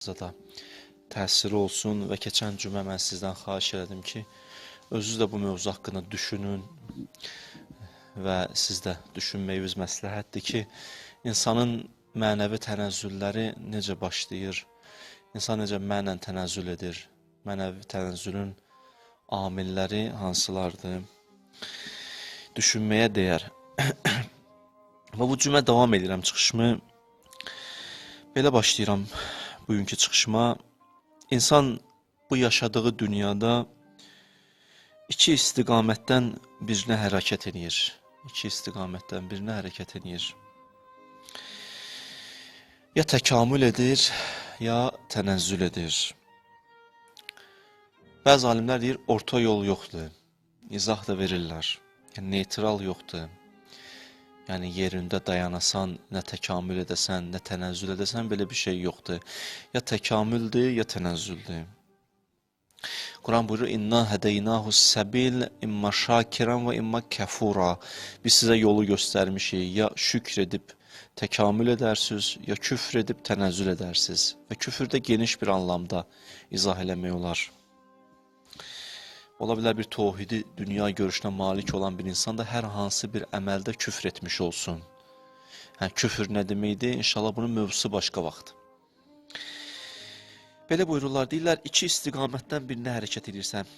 da təsiri olsun və keçən cümə mən sizdən xahiş elədim ki, özünüz də bu mövzu haqqında düşünün və siz də düşünməyiniz məsləhətdir ki, insanın mənəvi tənəzzülləri necə başlayır, insan necə mənən tənəzzül edir, mənəvi tənəzzülün amilləri hansılardır, düşünməyə dəyər. Və bu cümə davam edirəm çıxışımı, belə başlayıram bugünkü çıxışıma. İnsan bu yaşadığı dünyada iki istiqamətdən birinə hərəkət edir. İki istiqamətdən birinə hərəkət edir. Ya təkamül edir, ya tənəzzül edir. Bəzi alimlər deyir, orta yol yoxdur. İzah da verirlər. Yəni, neytral yoxdur. Yəni, yerində dayanasan, nə təkamül edəsən, nə tənəzzül edəsən, belə bir şey yoxdur. Ya təkamüldür, ya tənəzzüldür. Quran buyurur, İnna hədeynahu səbil, imma şakiran və imma kəfura. Biz sizə yolu göstərmişik, ya şükr edib təkamül edərsiniz, ya küfr edib tənəzzül edərsiniz. Və küfürdə geniş bir anlamda izah eləmək olar. Ola bilər bir tohidi dünya görüşünə malik olan bir insan da hər hansı bir əməldə küfr etmiş olsun. Yəni, küfür nə deməkdir? İnşallah bunun mövzusu başqa vaxt. Belə buyururlar, deyirlər, iki istiqamətdən birinə hərəkət edirsən.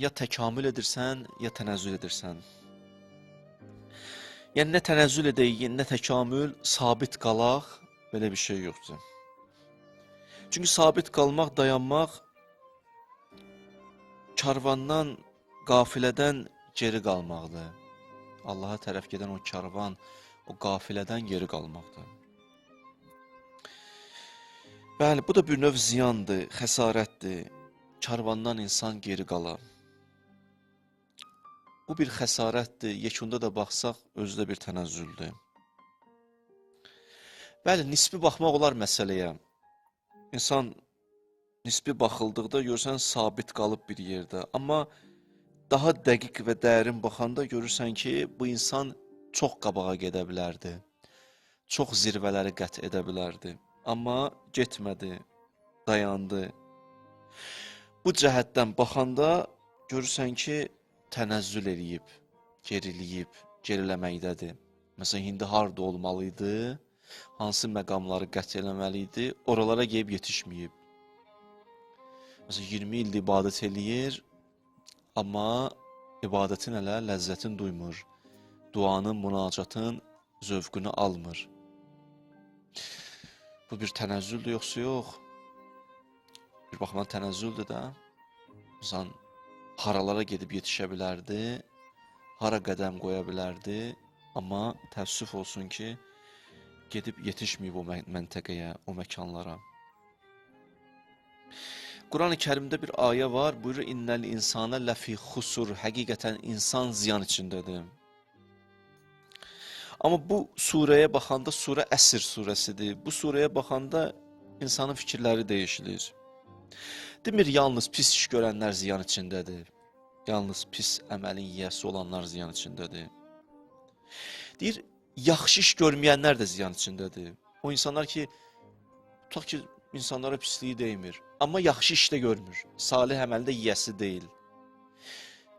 Ya təkamül edirsən, ya tənəzzül edirsən. Yəni, nə tənəzzül edək, nə təkamül, sabit qalaq, belə bir şey yoxdur. Çünki sabit qalmaq, dayanmaq, karvandan, qafilədən geri qalmaqdır. Allaha tərəf gedən o karvan, o qafilədən geri qalmaqdır. Bəli, bu da bir növ ziyandır, xəsarətdir. Karvandan insan geri qalar. Bu bir xəsarətdir, yekunda da baxsaq, özü də bir tənəzzüldür. Bəli, nisbi baxmaq olar məsələyə. İnsan nisbi baxıldıqda görürsən sabit qalıb bir yerdə. Amma daha dəqiq və dərin baxanda görürsən ki, bu insan çox qabağa gedə bilərdi. Çox zirvələri qət edə bilərdi. Amma getmədi, dayandı. Bu cəhətdən baxanda görürsən ki, tənəzzül eləyib, geriliyib, geriləməkdədir. Məsələn, indi harada olmalıydı, hansı məqamları qət eləməliydi, oralara gəlib yetişməyib. Məsələn, 20 ildir ibadət eləyir, amma ibadətin hələ ləzzətin duymur. Duanın, münacatın zövqünü almır. Bu bir tənəzzüldür yoxsa yox? Bir baxımdan tənəzzüldür də. İnsan haralara gedib yetişə bilərdi, hara qədəm qoya bilərdi, amma təəssüf olsun ki, gedib yetişməyib o məntəqəyə, o məkanlara. Quran-ı Kərimdə bir ayə var, buyurur, İnnəl insana ləfi xusur, həqiqətən insan ziyan içindədir. Amma bu surəyə baxanda, surə Əsr surəsidir, bu surəyə baxanda insanın fikirləri dəyişilir. Demir, yalnız pis iş görənlər ziyan içindədir, yalnız pis əməlin yiyəsi olanlar ziyan içindədir. Deyir, yaxşı iş görməyənlər də ziyan içindədir. O insanlar ki, tutaq ki, insanlara pisliyi deymir, amma yaxşı işdə görmür, salih əməldə yiyəsi deyil.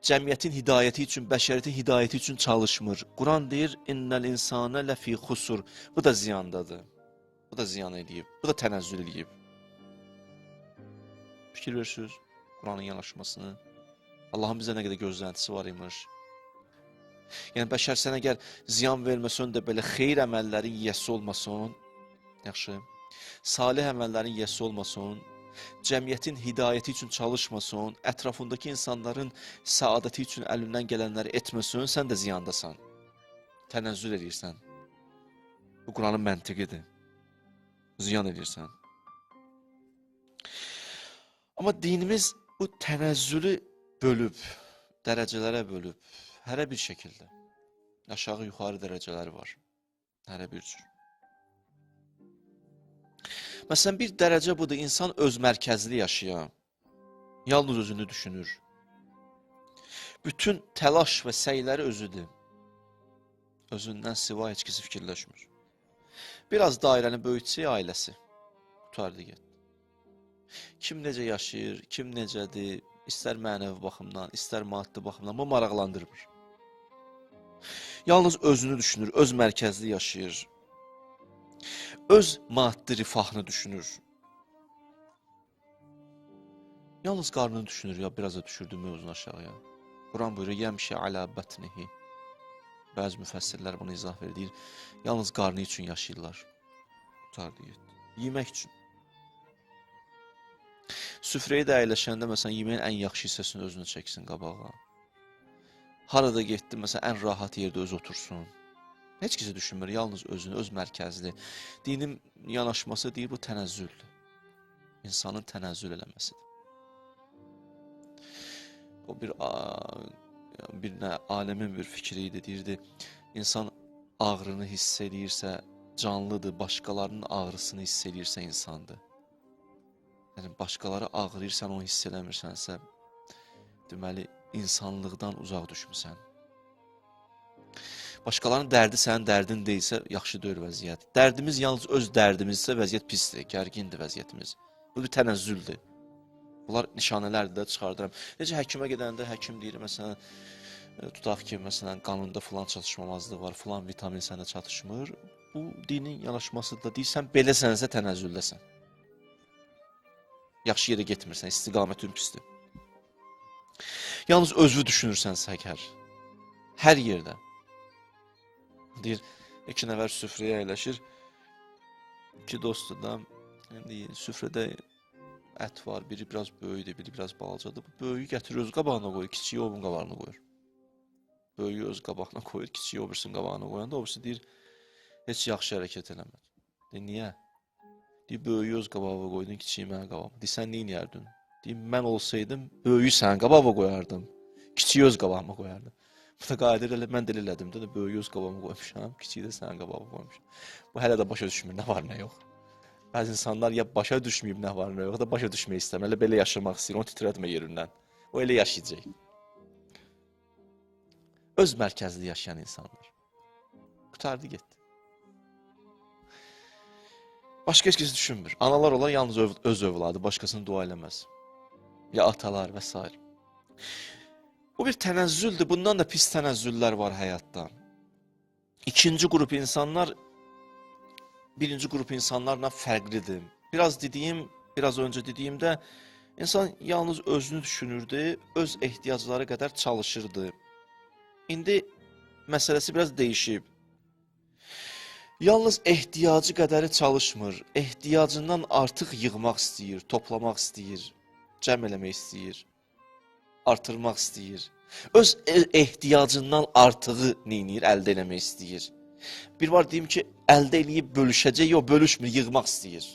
Cəmiyyətin hidayəti üçün, bəşəriyyətin hidayəti üçün çalışmır. Quran deyir, İnnəl insana ləfi xusur. Bu da ziyandadır. Bu da ziyan edib, bu da tənəzzül edib. Fikir verirsiniz Quranın yanaşmasını. Allahın bizə nə qədər gözləntisi var imiş. Yəni, bəşər sənə əgər ziyan verməsən də belə xeyir əməllərin yiyəsi olmasın, yaxşı, salih əməllərin yiyəsi olmasın, cəmiyyətin hidayəti üçün çalışmasın, ətrafındakı insanların səadəti üçün əlindən gələnləri etməsin, sən də ziyandasan. Tənəzzül edirsən. Bu Quranın məntiqidir. Ziyan edirsən. Amma dinimiz bu tənəzzülü bölüb, dərəcələrə bölüb, hərə bir şəkildə. Aşağı yuxarı dərəcələri var. Hərə bir cür. Məsələn, bir dərəcə budur, insan öz mərkəzli yaşayan, yalnız özünü düşünür. Bütün təlaş və səyləri özüdür. Özündən siva heç kəsi fikirləşmir. Biraz dairəni böyütsə ailəsi, qutardı get. Kim necə yaşayır, kim necədir, istər mənəvi baxımdan, istər maddi baxımdan, bu maraqlandırmır. Yalnız özünü düşünür, öz mərkəzli yaşayır, öz maddi rifahını düşünür. Yalnız qarnını düşünür, ya biraz da düşürdü mövzunu aşağıya. Quran buyurur, yəmşi alə bətnihi. Bəzi müfəssirlər bunu izah verir, yalnız qarnı üçün yaşayırlar. Qutardı, yemək üçün. Süfrəyə də əyləşəndə, məsələn, yeməyin ən yaxşı hissəsini özünü çəksin qabağa. Harada getdi, məsələn, ən rahat yerdə öz otursun. Heç kəsə düşünmür, yalnız özünü, öz mərkəzli. Dinin yanaşması deyir, bu tənəzzüldür. İnsanın tənəzzül eləməsidir. O bir aləmin bir fikri idi, deyirdi, insan ağrını hiss edirsə, canlıdır, başqalarının ağrısını hiss edirsə insandır. Yəni, başqaları ağrıyırsan, onu hiss eləmirsənsə, deməli, insanlıqdan uzaq düşmüsən. Başqalarının dərdi sənin dərdin deyilsə, yaxşı deyil vəziyyət. Dərdimiz yalnız öz dərdimizsə, vəziyyət pisdir, gərgindir vəziyyətimiz. Bu bir tənəzzüldür. Bunlar nişanələrdir də çıxardıram. Necə həkimə gedəndə həkim deyir, məsələn, tutaq ki, məsələn, qanında filan çatışmamazlığı var, filan vitamin səndə çatışmır. Bu, dinin yanaşması da deyirsən, beləsinsə tənəzzüldəsən. Yaxşı yerə getmirsən, istiqamətin pisdir. Yalnız özü düşünürsən səhər. Hər yerdə. Deyir, 2 nəfər süfrəyə əyləşir. 2 dostdur da, süfrədə ət var, biri biraz böyükdür, biri biraz balacadır. Bu böyüyü gətirir öz qabağına qoyur, kiçiyi onun qabağına qoyur. Böyüyü öz qabağına qoyur, kiçiyi o birisinin qabağına qoyanda, o birisi deyir, heç yaxşı hərəkət eləmədi. Deyir, niyə? Deyir, böyüyü öz qabağına qoydun, kiçiyi mənə qabağına. Deyir, sən neyin yerdin? Deyir, mən olsaydım, böyüyü sənin qabağına qoyardım, kiçiyi öz qabağıma qoyardım. Bu da qayıdır, mən də elədim də, böyüyü öz qabağıma qoymuşam, kiçiyi də sənin qabağına qoymuşam. Bu hələ də başa düşmür, nə var, nə yox. Bəzi insanlar ya başa düşməyib nə var, nə yox, da başa düşmək istəmir, elə belə yaşamaq istəyir, onu titrətmə yerindən. O elə yaşayacaq. Öz mərkəzli yaşayan insanlar. Qutardı, getdi. Başqa heç kəs düşünmür. Analar olar, yalnız öz övladı, başqasını dua eləməz. Ya atalar və s. Bu bir tənəzzüldür, bundan da pis tənəzzüllər var həyatda. İkinci qrup insanlar, birinci qrup insanlarla fərqlidir. Biraz öncə dediyimdə, insan yalnız özünü düşünürdü, öz ehtiyacları qədər çalışırdı. İndi məsələsi biraz dəyişib. Yalnız ehtiyacı qədəri çalışmır, ehtiyacından artıq yığmaq istəyir, toplamaq istəyir, cəm eləmək istəyir, artırmaq istəyir. Öz ehtiyacından artığı neynir, əldə eləmək istəyir. Bir var deyim ki, əldə eləyib bölüşəcək, yox, bölüşmür, yığmaq istəyir.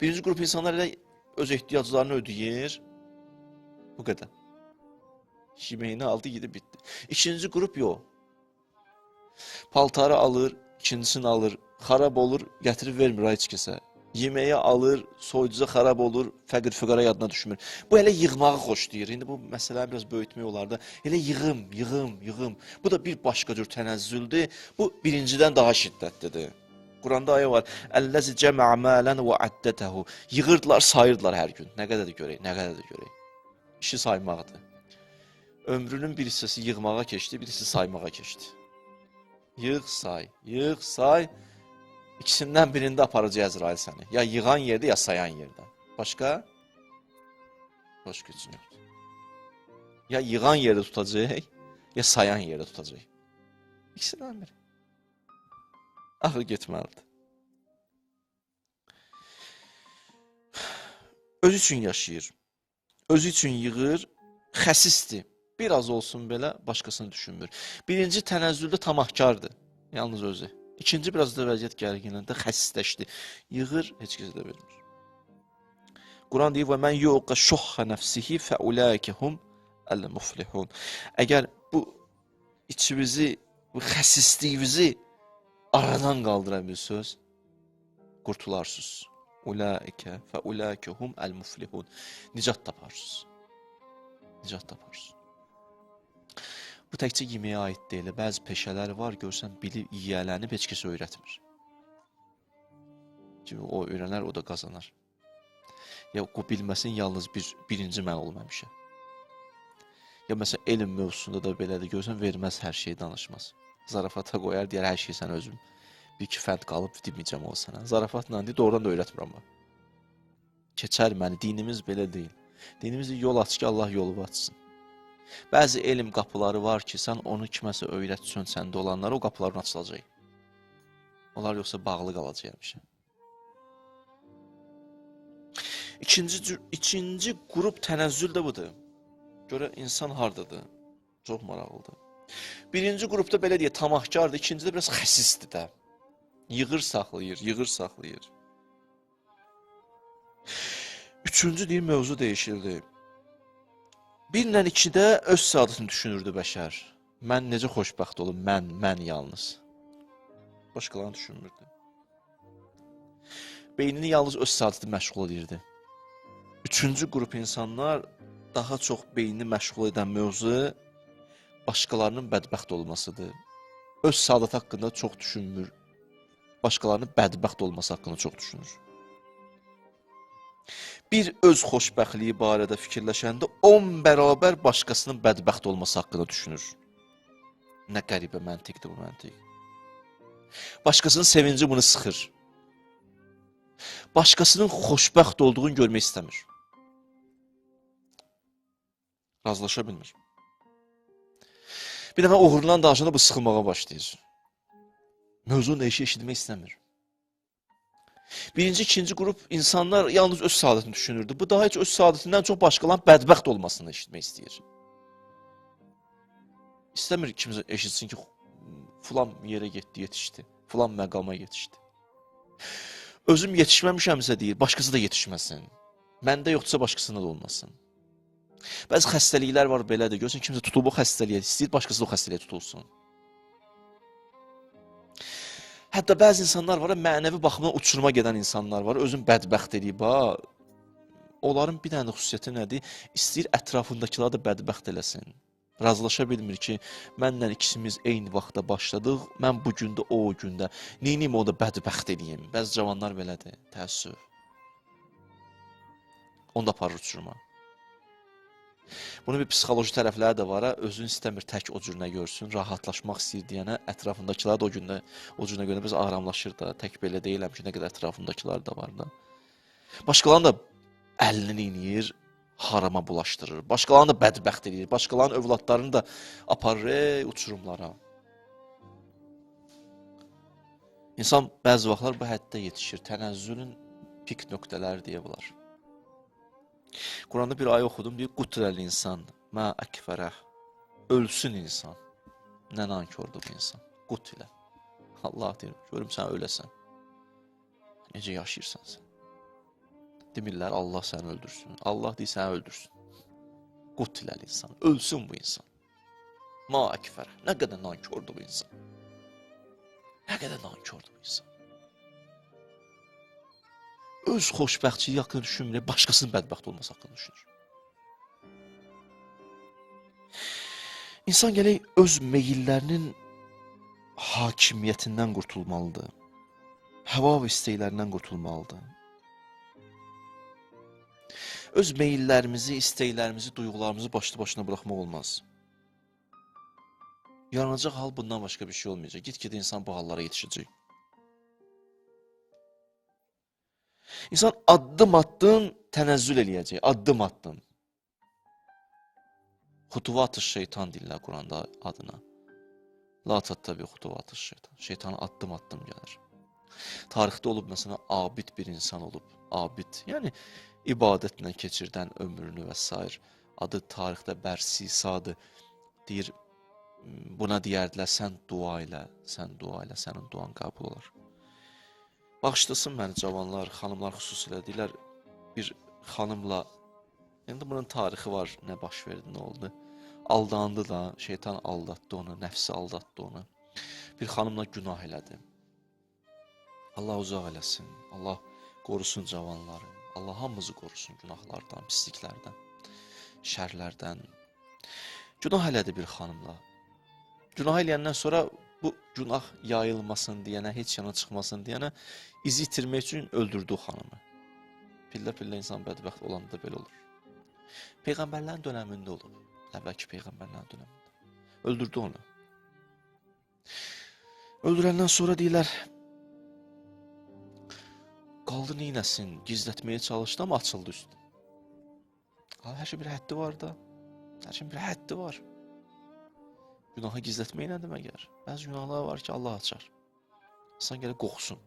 Birinci qrup insanlar elə öz ehtiyaclarını ödəyir, bu qədər. Yeməyini aldı, yedi, bitdi. İkinci qrup yox. Paltarı alır, ikincisini alır, xarab olur, gətirib vermir heç kəsə. Yeməyi alır, soyucuza xarab olur, fəqir füqara yadına düşmür. Bu elə yığmağı xoşlayır. İndi bu məsələni biraz böyütmək olar da. Elə yığım. Bu da bir başqa cür tənəzzüldür. Bu birincidən daha şiddətlidir. Quranda ayə var. Əlləzi cəmə mələn və əddətəhu. Yığırdılar, sayırdılar hər gün. Nə qədər də görək. İşi saymaqdır. Ömrünün bir hissəsi yığmağa keçdi, bir hissəsi saymağa keçdi. Yığ, say. İkisindən birində aparıcı Əzrail səni. Ya yığan yerdə, ya sayan yerdə. Başqa? Başqa üçün yoxdur. Ya yığan yerdə tutacaq, ya sayan yerdə tutacaq. İkisindən biri. Axı getməlidir. Özü üçün yaşayır. Özü üçün yığır, xəsisdir. Biraz olsun belə başqasını düşünmür. Birinci tənəzzüldə tamahkardır. Yalnız özü. İkinci biraz da vəziyyət gərginləndə xəsisləşdi. Yığır, heç kəsə də vermir. Quran deyir, وَمَنْ يُوقَ شُحَّ نَفْسِهِ فَأُولَٰئِكَ هُمُ الْمُفْلِحُونَ. Əgər bu içimizi, bu xəsisliyimizi aradan qaldıran bir söz, qurtularsınız. Ulaikə fəulaikə hum el-muflihun. Nicat taparsınız. Bu təkcə yeməyə aid deyil. Bəzi peşələr var, görsən, bilib yiyələnib heç kəsə öyrətmir. Çünki o öyrənər, o da qazanar. Ya o bilməsin yalnız birinci mən olmamışam. Ya məsələn elm mövzusunda da belədir. Görürsən verməz hər şeyi danışmaz. Zarafata qoyar, deyər hər şeyi sən özüm bir iki fənd qalıb deməyəcəm o sənə. Zarafatla deyir, doğrudan da öyrətmirəm mən. Keçər məni, dinimiz belə deyil. Dinimiz yol aç ki, Allah yolu açsın. Bəzi elm qapıları var ki, sən onu kiməsə öyrətsən, səndə olanlara o qapıların açılacaq. Onlar yoxsa bağlı qalacaq həmişə. İkinci qrup tənəzzül də budur. Görə insan hardadır? Çox maraqlıdır. Birinci qrupda belə deyə tamahkardır, ikincidə biraz xəsisdir də. Yığır saxlayır. Üçüncü deyir, mövzu dəyişildi. 1 ilə 2-də öz saadətini düşünürdü bəşər. Mən necə xoşbəxt olum, mən yalnız. Başqalarını düşünmürdü. Beynini yalnız öz saadəti məşğul edirdi. Üçüncü qrup insanlar daha çox beynini məşğul edən mövzu başqalarının bədbəxt olmasıdır. Öz saadət haqqında çox düşünmür. Başqalarının bədbəxt olması haqqında çox düşünür. Bir öz xoşbəxtliyi barədə fikirləşəndə 10 bərabər başqasının bədbəxt olması haqqında düşünür. Nə qəribə məntiqdir bu məntiq. Başqasının sevinci bunu sıxır. Başqasının xoşbəxt olduğunu görmək istəmir. Razılaşa bilmir. Bir dəfə uğurlan danışanda bu sıxılmağa başlayır. Mövzunun eşi eşitmək istəmir. Birinci, ikinci qrup insanlar yalnız öz saadətini düşünürdü. Bu daha heç öz saadətindən çox başqalarının bədbəxt olmasını eşitmək istəyir. İstəmir kimsə eşitsin ki, filan yerə getdi, yetişdi. Filan məqama yetişdi. Özüm yetişməmişəmsə deyir, başqası da yetişməsin. Məndə yoxdursa başqasında da olmasın. Bəzi xəstəliklər var belədir. Görürsən, kimsə tutulub o xəstəliyə istəyir, başqası da o xəstəliyə tutulsun. Hətta bəzi insanlar var, mənəvi baxımdan uçuruma gedən insanlar var, özün bədbəxt edib, onların bir dənə xüsusiyyəti nədir? İstəyir ətrafındakıları da bədbəxt eləsin. Razılaşa bilmir ki, mənlə ikisimiz eyni vaxtda başladıq, mən bu gündə, o gündə, neynim o da bədbəxt edeyim. Bəzi cavanlar belədir, təəssüf. Onu da aparır uçuruma. Bunun bir psixoloji tərəfləri də var, özün istəmir tək o cür nə görsün, rahatlaşmaq istəyir deyənə, ətrafındakılar da o cür nə görə biz aramlaşır da, tək belə deyiləm ki, nə qədər ətrafındakilar da var da. Başqalarını da əlini inir, harama bulaşdırır, başqalarını da bədbəxt edir, başqalarının övladlarını da aparır uçurumlara. İnsan bəzi vaxtlar bu həddə yetişir, tənəzzülün pik nöqtələri deyə bular. Quranda bir ayə oxudum, deyir, qutləl insan, mə əkfərəh, ölsün insan, nə nankördür bu insan, qutlə. Allah deyir, görüm sən öləsən, necə yaşayırsan sən? Demirlər, Allah səni öldürsün, Allah deyir, səni öldürsün. Qutləl insan, ölsün bu insan, mə əkfərəh, nə qədər nankördür bu insan, nə qədər nankördür bu insan. Öz xoşbəxtçiliyi haqqında düşünmür, başqasının bədbəxt olması haqqında düşünür. İnsan gələk öz meyillərinin hakimiyyətindən qurtulmalıdır. Həva və istəklərindən qurtulmalıdır. Öz meyillərimizi, istəklərimizi, duyğularımızı başlı-başına buraxmaq olmaz. Yaranacaq hal bundan başqa bir şey olmayacaq. Get-gedə insan bu hallara yetişəcək. İnsan addım-addım tənəzzül eləyəcək, addım-addım. Xutuvat-ı şeytan deyirlər Quranda adına. La tattabi xutuvat-ı şeytan. Şeytana addım-addım gəlir. Tarixdə olub, məsələn, abid bir insan olub. Abid, yəni ibadətlə keçirdən ömrünü və s. Adı tarixdə Bərsisadır. Deyir, buna deyərdilər, sən dua elə, sənin duan qəbul olar. Bağışlasın məni cavanlar, xanımlar xüsusilə deyirlər, bir xanımla, indi bunun tarixi var, nə baş verdi, nə oldu. Aldandı da, şeytan aldatdı onu, nəfsi aldatdı onu. Bir xanımla günah elədi. Allah uzaq eləsin, Allah qorusun cavanları, Allah hamımızı qorusun günahlardan, pisliklərdən, şərlərdən. Günah elədi bir xanımla. Günah eləyəndən sonra bu günah yayılmasın deyənə, heç yana çıxmasın deyənə izi itirmək üçün öldürdü o xanımı. Pillə-pillə insan bədbəxt olanda da belə olur. Peyğəmbərlərin dönəmində olur. Əvvəlki peyğəmbərlərin dönəmində. Öldürdü onu. Öldürəndən sonra deyirlər, qaldı neynəsin, gizlətməyə çalışdı, amma açıldı üstü. Hər şey bir həddi var da. Hər şeyin bir həddi var. Günahı gizlətmək nədir məgər? Bəzi günahlar var ki, Allah açar. İnsan gələ qorxsun.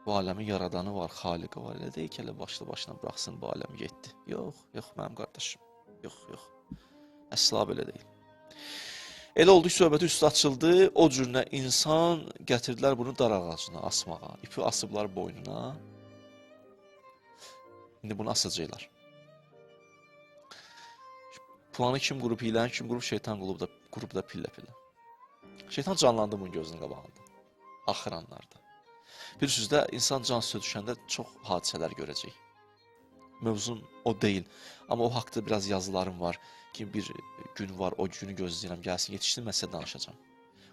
Bu aləmin yaradanı var, xaliqi var. Elə deyil ki, elə başlı-başına bıraxsın bu aləmi getdi. Yox, yox, mənim qardaşım. Yox, yox. Əsla belə deyil. Elə oldu ki, söhbəti üstü açıldı. O cürünə insan gətirdilər bunu dar ağacına asmağa. İpi asıblar boynuna. İndi bunu asacaqlar. Planı kim qurub, hiləni kim qurub, şeytan qurub da pillə-pillə. Şeytan canlandı bunun gözünün qabağında. Axır anlarda. Bilirsiniz də, insan can üstə düşəndə çox hadisələr görəcək. Mövzun o deyil. Amma o haqda biraz yazılarım var ki, bir gün var, o günü gözləyirəm, gəlsin, yetişdim, mən sizə danışacağım.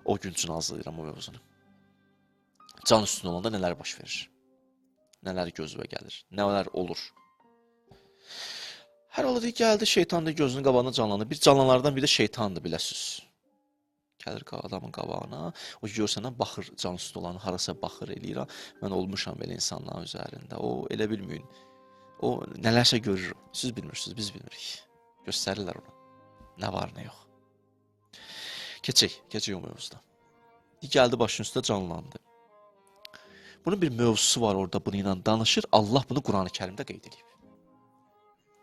O gün üçün hazırlayıram o mövzunu. Can üstündə olanda nələr baş verir? Nələr gözüvə gəlir? Nələr olur? Hər ola gəldi, şeytan da gözünün qabağına canlandı. Bir canlanlardan biri də şeytandır, biləsiniz. Gəlir adamın qabağına, o görsənə baxır, can üstü olanı, harasa baxır, eləyir. Mən olmuşam belə insanların üzərində. O, elə bilməyin. O, nələrsə görür. Siz bilmirsiniz, biz bilmirik. Göstərirlər onu. Nə var, nə yox. Keçək o mövzuda. Gəldi başın üstə canlandı. Bunun bir mövzusu var orada, bunu ilə danışır. Allah bunu Quran-ı Kərimdə qeyd edib.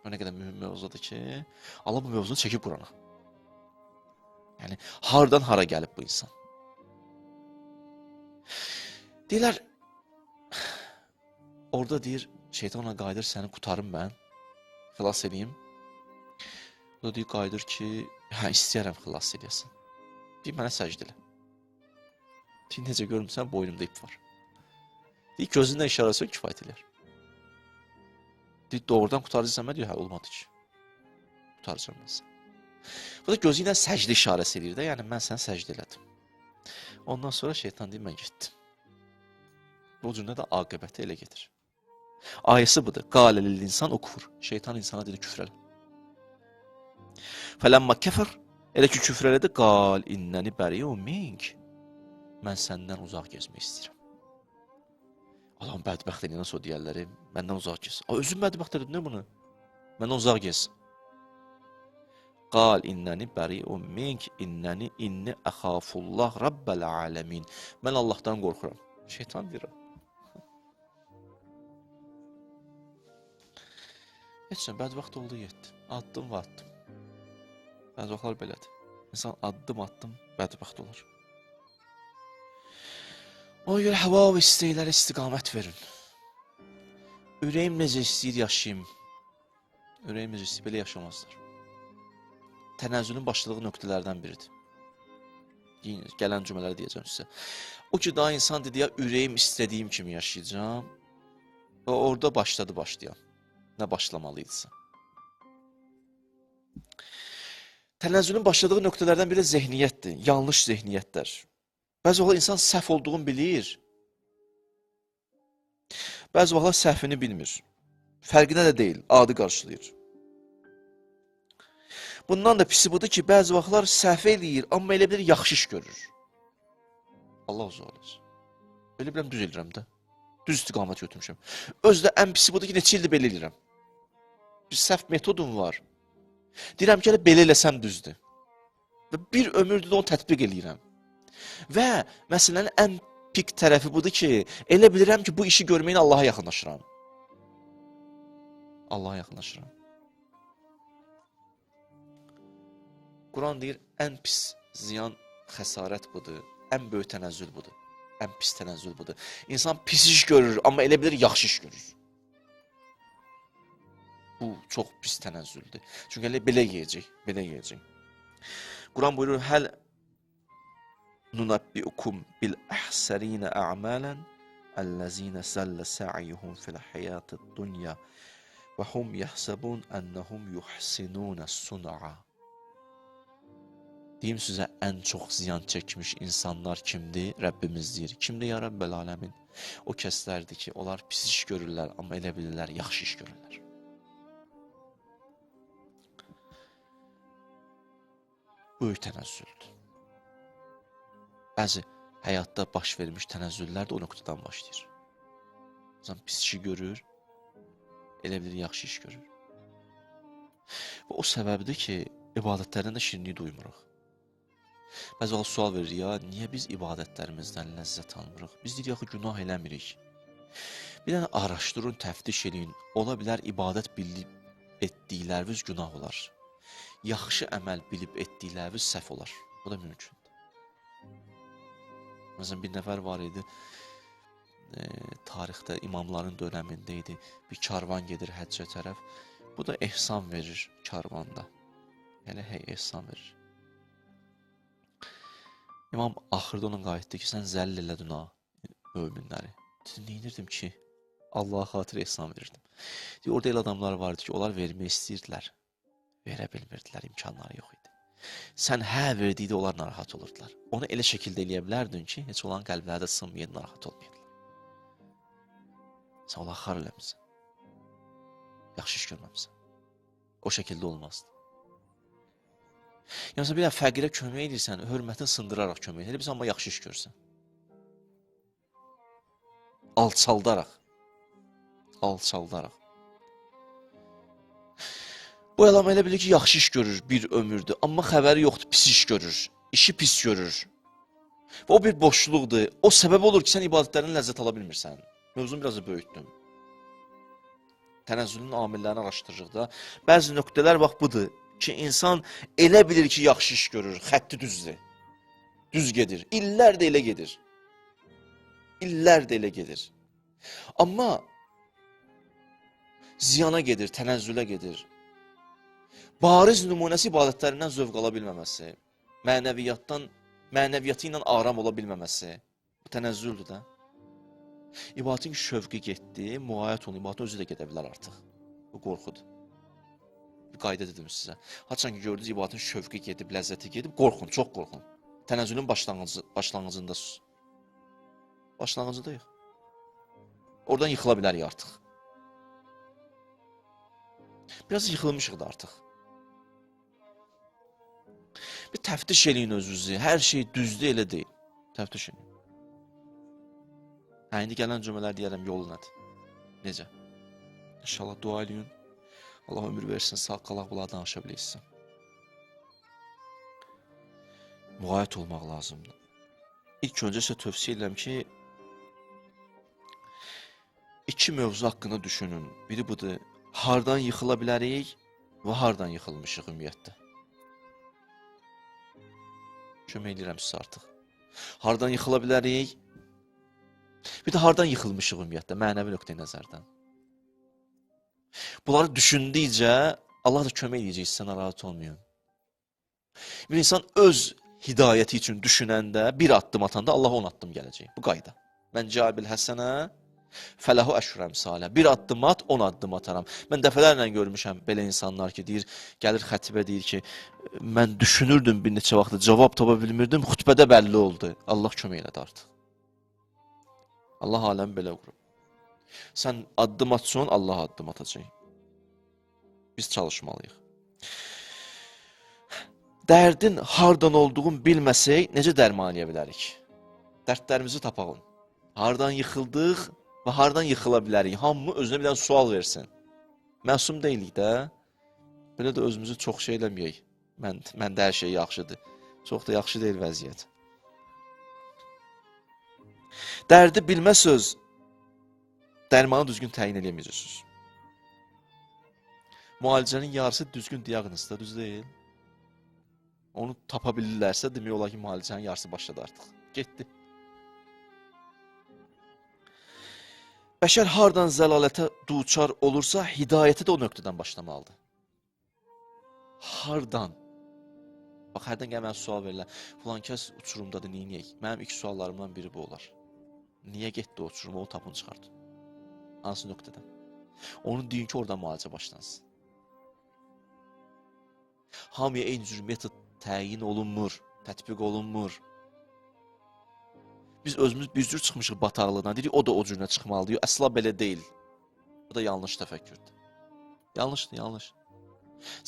O nə qədər mühüm mövzudur ki, Allah bu mövzunu çəkib Qurana. Yəni, hardan hara gəlib bu insan? Deyirlər, orada deyir, şeytan ona qayıdır, səni qutarım mən, xilas edeyim. O da deyir, qayıdır ki, istəyərəm xilas edəsin. Deyir, mənə səcd elə. Deyir, necə görmüsən, boynumda ip var. Deyir, gözündən işarəsi kifayət edər. Deyir, doğrudan qutaracaqsan mən, deyir, olmadı ki. Qutaracaqam mən sən. Bu da gözü ilə səcdə işarəsi edir də, yəni mən səni səcdə elədim. Ondan sonra şeytan deyir, mən getdim. Bu cüründə də aqibəti elə gedir. Ayəsi budur. Qalə lil-insan ukfur. Şeytan insana dedi, küfr elə. Fələmmə kəfər, elə ki küfr elədi, qal innəni bəriyyum mink. Mən səndən uzaq gezmək istəyirəm. Adam bədbəxt eləyəndən sonra deyərləri, məndən uzaq gez. Özün bədbəxt elədin, nə bunu? Məndən uzaq gez. Qal innəni bəriyyum mink, inni əxafullah rabbəl aləmin. Mən Allahdan qorxuram. Şeytan deyir. Heç bədbəxt oldu, getdi. Addım və addım. Bədbəxtlar belədir. İnsan addım bədbəxt olur. Ona görə həva və istəklərə istiqamət verin. Ürəyim necə istəyir yaşayayım. Ürəyim necə istəyir, belə yaşamazlar. Tənəzzülün başladığı nöqtələrdən biridir. Gələn cümlələri deyəcəm sizə. O ki, daha insan dedi ya, ürəyim istədiyim kimi yaşayacağım. Və orada başlayan. Nə başlamalıydısa. Tənəzzülün başladığı nöqtələrdən biri zehniyyətdir. Yanlış zehniyyətlər. Bəzi vaxtlar insan səhv olduğunu bilir. Bəzi vaxtlar səhvini bilmir. Fərqinə də deyil, adi qarşılayır. Bundan da pisi budur ki, bəzi vaxtlar səhv eləyir, amma elə bilir, yaxşı iş görür. Allah uzaq olasın. Elə biləm, düz eləyirəm də. Düz istiqamət götürmüşəm. Özdə ən pisi budur ki, neçə ildir belə eləyirəm. Bir səhv metodum var. Deyirəm ki, elə belə eləsəm düzdür. Və bir ömürdür də onu tətbiq eləyirəm. Və məsələnin ən pik tərəfi budur ki, elə bilirəm ki, bu işi görməyin Allaha yaxınlaşıram. Allaha yaxınlaşıram. Quran deyir, ən pis ziyan xəsarət budur, ən böyük tənəzzül budur, ən pis tənəzzül budur. İnsan pis iş görür, amma elə bilir, yaxşı iş görür. Bu, çox pis tənəzzüldür. Çünki elə belə yeyəcək. Quran buyurur, həl nunabbiukum bil-əhsərinə ə'mələn əlləzinə səllə sə'yuhum fil-həyatid dunya və hum yəhsəbun ənəhum yuhsinunə sun'a. Deyim sizə ən çox ziyan çəkmiş insanlar kimdir? Rəbbimiz deyir. Kimdir ya Rəbbəl aləmin? O kəslərdir ki, onlar pis iş görürlər, amma elə bilirlər, yaxşı iş görürlər. Böyük tənəzzüldür. Bəzi həyatda baş vermiş tənəzzüllər də o nöqtədən başlayır. İnsan pis işi görür, elə bilir, yaxşı iş görür. Və o səbəbdir ki, ibadətlərdən də şirinlik duymuruq. Bəzi vaxt sual verir, ya niyə biz ibadətlərimizdən ləzzət almırıq? Biz deyirik, yaxı günah eləmirik. Bir dənə araşdırın, təftiş edin. Ola bilər ibadət bilib etdikləriniz günah olar. Yaxşı əməl bilib etdikləriniz səhv olar. Bu da mümkündür. Məsələn, bir nəfər var idi, tarixdə imamların dönəmində idi. Bir karvan gedir həccə tərəf. Bu da ehsan verir karvanda. Yəni, ehsan verir. İmam axırda ona qayıtdı ki, sən zəll elədin ha, möminləri. Dedim, neyinirdim ki, Allaha xatir ehsan verirdim. Orada elə adamlar vardı ki, onlar vermək istəyirdilər. Verə bilmirdilər, imkanları yox idi. Sən hə verdikdə onlar narahat olurdular. Onu elə şəkildə eləyə bilərdin ki, heç olan qəlbləri də sınmayıb, narahat olmayırlar. Sən Allah xar eləmirsən. Yaxşı iş görməmsən. O şəkildə olmazdı. Yəni, bir fəqirə kömək edirsən, hörmətini sındıraraq kömək edir, biz amma yaxşı iş görsən. Alçaldaraq. Alçaldaraq. Bu adam elə bilir ki, yaxşı iş görür bir ömürdür, amma xəbəri yoxdur, pis iş görür, işi pis görür. Və o bir boşluqdur, o səbəb olur ki, sən ibadətlərini ləzzət ala bilmirsən. Mövzunu biraz da böyütdüm. Tənəzzülün amillərini araşdırırıq da, bəzi nöqtələr bax budur ki, insan elə bilir ki, yaxşı iş görür, xətti düzdür, düz gedir, illər də elə gedir, illər də elə gedir. Amma ziyana gedir, tənəzzülə gedir. Bariz nümunəsi ibadətlərindən zövq ala bilməməsi, mənəviyyatı ilə aram ola bilməməsi, bu tənəzzüldür də. İbadətin şövqü getdi, müayət olun, ibadət özü də gedə bilər artıq. Bu qorxudur. Bir qayda dedim sizə. Haçan ki, gördünüz, ibadətin şövqü gedib, ləzzəti gedib, qorxun, çox qorxun. Tənəzzülün başlanğıcında sus. Başlanğıcındayıq. Oradan yıxıla bilərik artıq. Biraz yıxılmışıq da artıq. Bir təftiş eləyin özünüzü, hər şey düzdür, elə deyil. Təftiş eləyin. Hə, indi gələn cümlələr deyərəm, yolu nədir? Necə? İnşallah dua eləyin. Allah ömür versin, sağ qalaq bunlar danışa bilirsin. Müğayət olmaq lazımdır. İlk öncə sizə tövsiyə edirəm ki, iki mövzu haqqında düşünün. Biri budur, hardan yıxıla bilərik və hardan yıxılmışıq ümumiyyətdə. Kömək edirəm sizə artıq. Hardan yıxıla bilərik, bir də hardan yıxılmışıq ümumiyyətdə, mənəvi nöqteyi nəzərdən. Bunları düşündükcə, Allah da kömək edəcək sizə, narahat olmayın. Bir insan öz hidayəti üçün düşünəndə, bir addım atanda Allah 10 addım gələcək. Bu qayda. Mən cəbil həsənə, fələhu əşrəm salə. Bir addım at, 10 addım ataram. Mən dəfələrlə görmüşəm belə insanlar ki, deyir, gəlir xətibə deyir ki, mən düşünürdüm bir neçə vaxtda, cavab tapa bilmirdim, xütbədə bəlli oldu. Allah kömək elədi artıq. Allah aləmi belə qurub. Sən addım atsan, Allah addım atacaq. Biz çalışmalıyıq. Dərdin hardan olduğunu bilməsək, necə dərman edə bilərik? Dərdlərimizi tapalım. Hardan yıxıldıq və hardan yıxıla bilərik? Hamı özünə bir dənə sual versin. Məsum deyilik də, belə də özümüzü çox şey eləməyək. Məndə hər şey yaxşıdır. Çox da yaxşı deyil vəziyyət. Dərdi bilməsəz, dərmanı düzgün təyin edəməyəcəksiniz. Müalicənin yarısı düzgün diaqnozda, düz deyil. Onu tapa bilirlərsə, demək olar ki, müalicənin yarısı başladı artıq. Getdi. Bəşər hardan zəlalətə duçar olursa, hidayəti də o nöqtədən başlamalıdır. Hardan? Bax, hərdən gəlmən sual verirlər. Filan kəs uçurumdadır, neyniyək? Mənim ilk suallarımdan biri bu olar. Niyə getdi o uçuruma, o tapını çıxardı? Hansı nöqtədən? Onun deyin ki, oradan müalicə başlansın. Hamıya eyni cür metod təyin olunmur, tətbiq olunmur. Biz özümüz bir cür çıxmışıq bataqlığından, deyirik, o da o cürünə çıxmalıdır. Əsla belə deyil. Bu da yanlış təfəkkürdür. Yanlışdır, yanlış.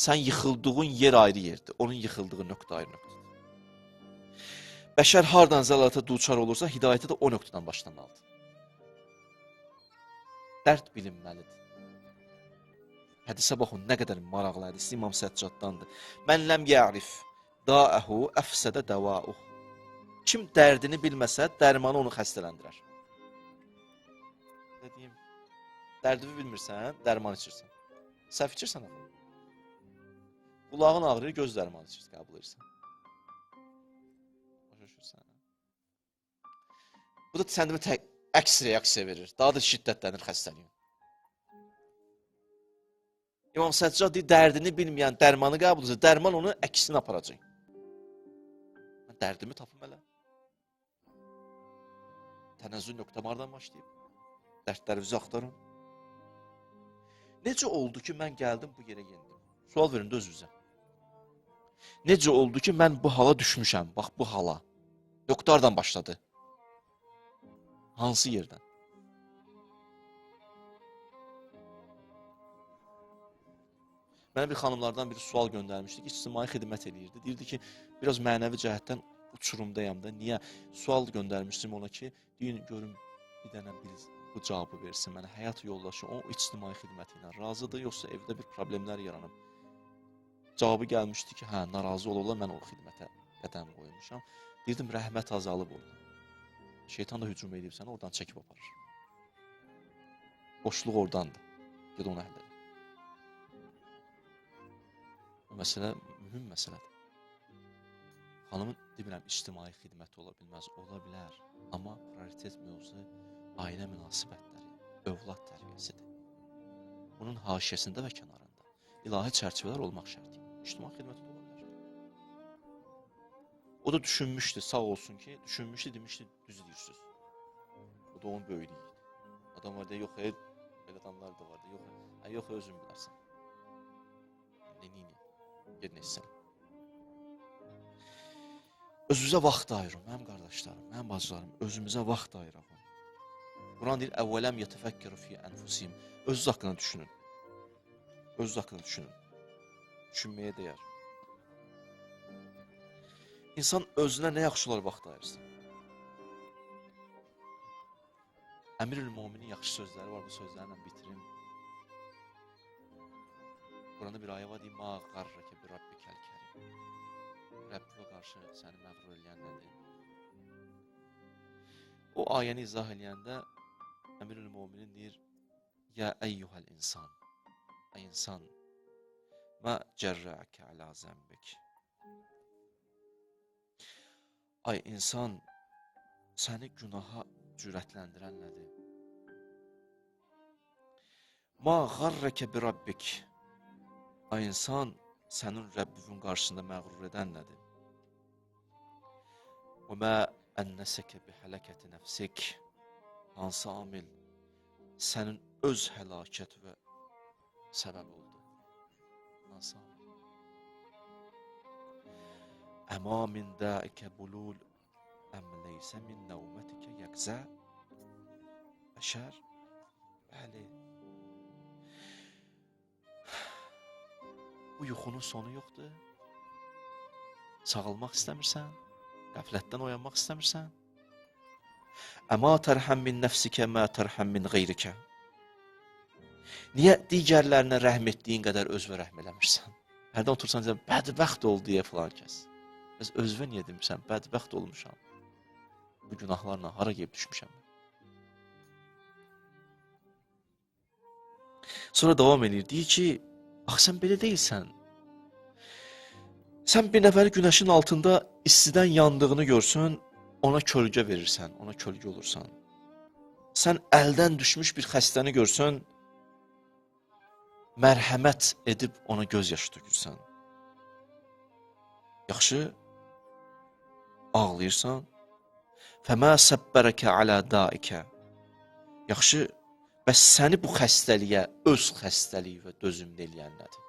Sən yıxıldığın yer ayrı yerdir, onun yıxıldığı nöqtə ayrı nöqtədir. Bəşər hardan zəlalətə duçar olursa, hidayətə də o nöqtədən başlamalıdır. Dərd bilinməlidir. Hədisə baxın, nə qədər maraqlı hədis İmam Səccaddandır. Mən ləm yərif da'əhu əfsədə dəva'uh. Kim dərdini bilməsə, dərmanı onu xəstələndirər. Ne deyim? Dərdini bilmirsən, dərman içirsən. Səhv içirsən axı. Qulağın ağrıyır, göz dərmanı içirsən, qəbul edirsən. Başa düşürsən. Bu da səndimə əks reaksiya verir. Daha da şiddətlənir xəstəliyin. İmam Səccad deyir, dərdini bilməyən dərmanı qəbul edir, dərman onu əksini aparacaq. Mən dərdimi tapım hələ. Tənəzzül nöqtəmardan başlayıb. Dərdlərinizi axtarın. Necə oldu ki, mən gəldim bu yerə yendim? Sual verin də özünüzə. Necə oldu ki, mən bu hala düşmüşəm? Bax, bu hala. Nöqtardan başladı. Hansı yerdən? Mənə bir xanımlardan biri sual göndərmişdi, ictimai xidmət eləyirdi. Deyirdi ki, biraz mənəvi cəhətdən uçurumdayam da. Niyə? Sual göndərmişdim ona ki, deyin, görüm, bir dənə bu cavabı versin mənə. Həyat yoldaşı o ictimai xidməti ilə razıdır, yoxsa evdə bir problemlər yaranıb. Cavabı gəlmişdi ki, hə, narazı olurlar, mən o xidmətə qədəm qoymuşam. Deyirdim, rəhmət azalıb orada. Şeytan da hücum edib sənə, oradan çəkib aparır. Boşluq oradandır. Ged onu həll edir. Bu məsələ mühüm məsələdir. Xanımın, demirəm, ictimai xidməti ola bilməz, ola bilər. Amma prioritet mövzu ailə münasibətləri, övlad tərbiyəsidir. Bunun haşiyəsində və kənarında ilahi çərçivələr olmaq şərti. İctimai xidməti də ola bilər. O da düşünmüşdü, sağ olsun ki, düşünmüşdü, demişdi, düz deyirsiniz. O da onun böyüklüyüydü. Adam var da, yox, belə adamlar da var da, yox, özün bilərsən. Neyini? Yerinə etsən. Özünüzə vaxt ayırın, mənim qardaşlarım, mənim bacılarım, özümüzə vaxt ayırın. Quran deyir, əvvələm yətəfəkkəru fi ənfusim. Özünüz haqqında düşünün. Özünüz haqqında düşünün. Düşünməyə dəyər. İnsan özünə nə yaxşı olar vaxt ayırsın. Əmirül-Müminin yaxşı sözləri var, bu sözlərlə bitirim. Quranda bir ayə var, deyir, ma qarrəkə bir Rabbikəl kərim. Rəbbinə qarşı səni məğrur eləyən nədir? O ayəni izah eləyəndə Əmirül-Müminin deyir, ya əyyuhəl insan, ey insan, mə cərrəkə alə zəmbik. Ay insan, səni günaha cürətləndirən nədir? Ma qarrəkə bir Rabbik. Ay insan, sənin Rəbbinin qarşısında məğrur edən nədir? Və mə ənnəsəkə bi hələkəti nəfsik. Hansı amil sənin öz həlakət və səbəb oldu? Hansı amil? Əma min dəikə bulul əm leysə min nəvmətikə yəqzə. Bəşər, bəli. Bu yuxunun sonu yoxdur. Sağalmaq istəmirsən, qəflətdən oyanmaq istəmirsən. Əma tərhəm min nəfsikə mə tərhəm min qeyrikə. Niyə digərlərinə rəhm etdiyin qədər özvə rəhm eləmirsən? Hərdən otursan, bədbəxt ol deyə filan kəs. Bəs özvə niyə demirsən, bədbəxt olmuşam. Bu günahlarla hara gəlib düşmüşəm. Sonra davam edir, deyir ki, ax sən belə deyilsən. Sən bir nəfəri günəşin altında istidən yandığını görsün, ona kölgə verirsən, ona kölgə olursan. Sən əldən düşmüş bir xəstəni görsün, mərhəmət edib ona göz yaşı tökürsən. Yaxşı, ağlayırsan. Fəmə səbbərəkə alə daikə. Yaxşı, bəs səni bu xəstəliyə öz xəstəliyi və dözümlü eləyən nədir?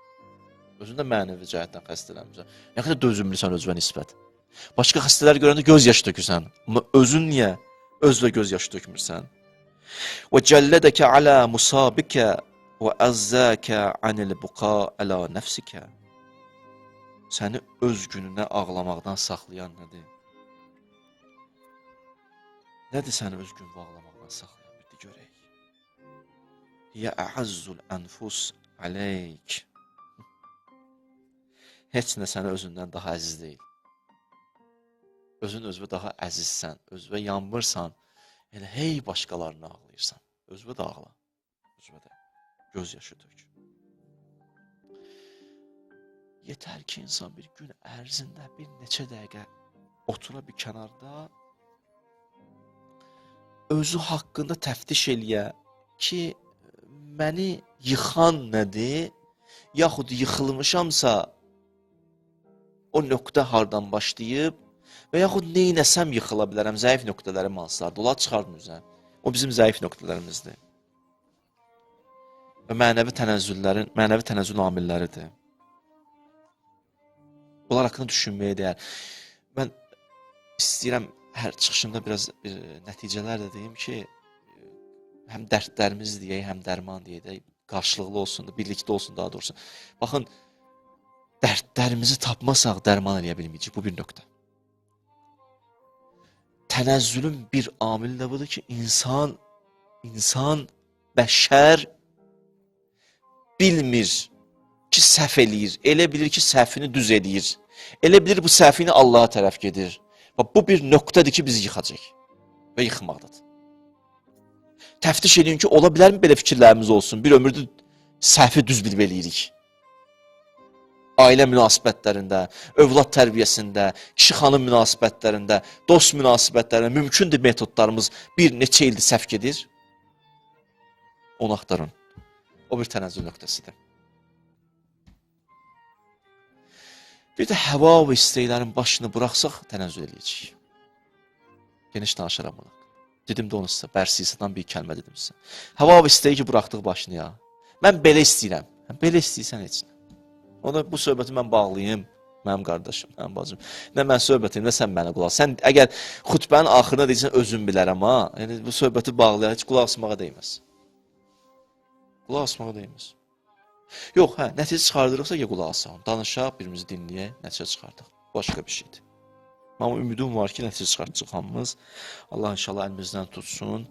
Özün də mənəvi cəhətdən xəstələnmirsən. Nə qədər dözümlüsən özünə nisbət. Başqa xəstələr görəndə göz yaşı tökürsən. Amma özün niyə özünə göz yaşı tökmürsən? Və cəllədəkə alə musabikə və əzzəkə anil buqa ələ nəfsikə. Səni öz gününə ağlamaqdan saxlayan nədir? Nədir səni öz gününə ağlamaqdan saxlayan? Bir də görək. Hiyə əəzzul ənfus aleyk. Heç nə sənə özündən daha əziz deyil. Özün özünə daha əzizsən, özünə yanmırsan, elə hey başqalarını ağlayırsan. Özünə də ağla, özünə də göz yaşı tök. Yetər ki, insan bir gün ərzində bir neçə dəqiqə otura bir kənarda, özü haqqında təftiş eləyə ki, məni yıxan nədir, yaxud yıxılmışamsa, o nöqtə hardan başlayıb və yaxud neynəsəm yıxıla bilərəm, zəif nöqtələrim hansılardır, onları çıxardın üzrə. O bizim zəif nöqtələrimizdir. Və mənəvi tənəzzül amilləridir. Bunlar haqqında düşünməyə dəyər. Mən istəyirəm hər çıxışımda biraz nəticələr də deyim ki, həm dərdlərimiz deyək, həm dərman deyək, qarşılıqlı olsun, birlikdə olsun daha doğrusu. Baxın, dərdlərimizi tapmasaq dərman eləyə bilməyəcək. Bu bir nöqtə. Tənəzzülün bir amili də budur ki, insan, bəşər bilmir ki, səhv eləyir. Elə bilir ki, səhvini düz eləyir. Elə bilir bu səhvini Allaha tərəf gedir. Bu bir nöqtədir ki, bizi yıxacaq və yıxmaqdadır. Təftiş edin ki, ola bilərmi belə fikirlərimiz olsun? Bir ömürdə səhvi düz bilib eləyirik. Ailə münasibətlərində, övlad tərbiyəsində, kişi-xanım münasibətlərində, dost münasibətlərində mümkündür metodlarımız bir neçə ildir səhv gedir. Onu axtarın. O bir tənəzzül nöqtəsidir. Bir də həva və istəklərin başını buraxsaq tənəzzül eləyəcək. Geniş danışaram buna. Dedim də onu sizə, Bərsisədən bir kəlmə dedim sizə. Həva və istəyi ki, buraxdıq başını ya. Mən belə istəyirəm. Belə istəyirsən heç nə. Ona bu söhbəti mən bağlayayım, mənim qardaşım, mənim bacım. Nə mən söhbətim, nə sən mənə qulaq. Sən əgər xutbənin axırına deyirsən, özün bilərəm ha. Yəni, bu söhbəti bağlayaq, heç qulaq asmağa deyməz. Qulaq asmağa deyməz. Yox, nəticə çıxardırıqsa ki, qulaq asaq. Danışaq, birimizi dinləyək, nəticə çıxardıq. Başqa bir şeydir. Amma ümidim var ki, nəticə çıxardacaq hamımız. Allah inşallah əlimizdən tutsun.